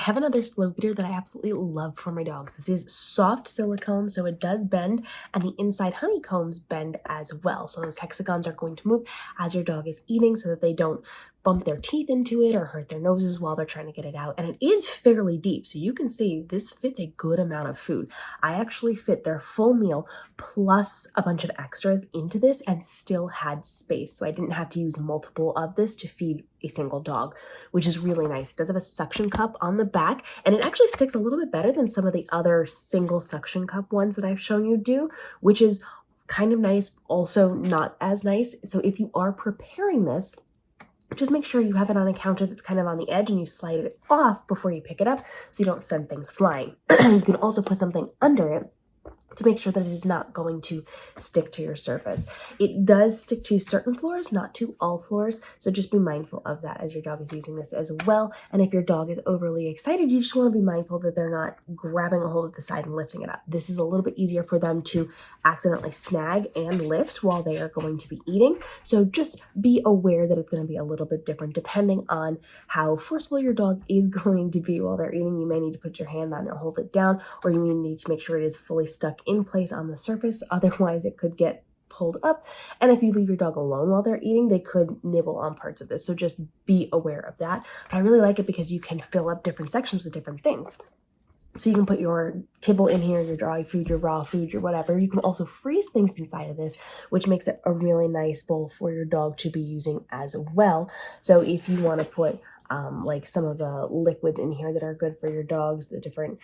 have another slow feeder that I absolutely love for my dogs. This is soft silicone, so it does bend, and the inside honeycombs bend as well. So those hexagons are going to move as your dog is eating so that they don't bump their teeth into it or hurt their noses while they're trying to get it out. And it is fairly deep, so you can see this fits a good amount of food. I actually fit their full meal plus a bunch of extras into this and still had space. So I didn't have to use multiple of this to feed a single dog, which is really nice. It does have a suction cup on the back, and it actually sticks a little bit better than some of the other single suction cup ones that I've shown you do, which is kind of nice, also not as nice. So if you are preparing this, just make sure you have it on a counter that's kind of on the edge and you slide it off before you pick it up so you don't send things flying. You can also put something under it to make sure that it is not going to stick to your surface. It does stick to certain floors, not to all floors, so just be mindful of that as your dog is using this as well. And if your dog is overly excited, you just want to be mindful that they're not grabbing a hold of the side and lifting it up. This is a little bit easier for them to accidentally snag and lift while they are going to be eating, so just be aware that it's going to be a little bit different depending on how forceful your dog is going to be while they're eating. You may need to put your hand on it and hold it down, or you may need to make sure it is fully stuck in place on the surface, otherwise it could get pulled up. And if you leave your dog alone while they're eating, they could nibble on parts of this, so just be aware of that. But I really like it because you can fill up different sections with different things. So you can put your kibble in here, your dry food, your raw food, your whatever. You can also freeze things inside of this, which makes it a really nice bowl for your dog to be using as well. So if you want to put like some of the liquids in here that are good for your dogs, the different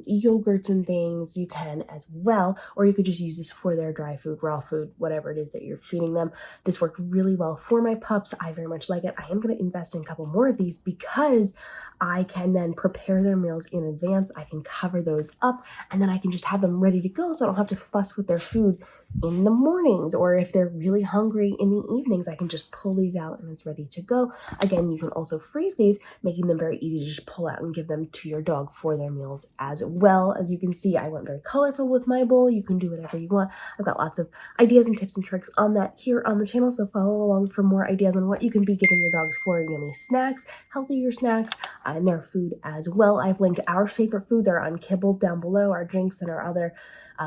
yogurts and things, you can as well. Or you could just use this for their dry food, raw food, whatever it is that you're feeding them. This worked really well for my pups. I very much like it. I am going to invest in a couple more of these because I can then prepare their meals in advance. I can cover those up, and then I can just have them ready to go so I don't have to fuss with their food in the mornings, or if they're really hungry in the evenings, I can just pull these out and it's ready to go. Again, you can also freeze these, making them very easy to just pull out and give them to your dog for their meals as well. As you can see, I went very colorful with my bowl. You can do whatever you want. I've got lots of ideas and tips and tricks on that here on the channel, so follow along for more ideas on what you can be giving your dogs for yummy snacks, healthier snacks, and their food as well. I've linked our favorite foods are on Kibble down below, our drinks and our other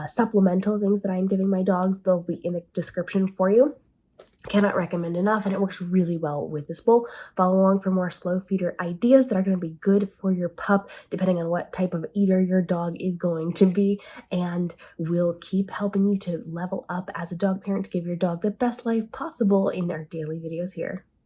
supplemental things that I'm giving my dogs. They'll be in the description for you. Cannot recommend enough, and it works really well with this bowl. Follow along for more slow feeder ideas that are going to be good for your pup, depending on what type of eater your dog is going to be, and will keep helping you to level up as a dog parent to give your dog the best life possible in our daily videos here.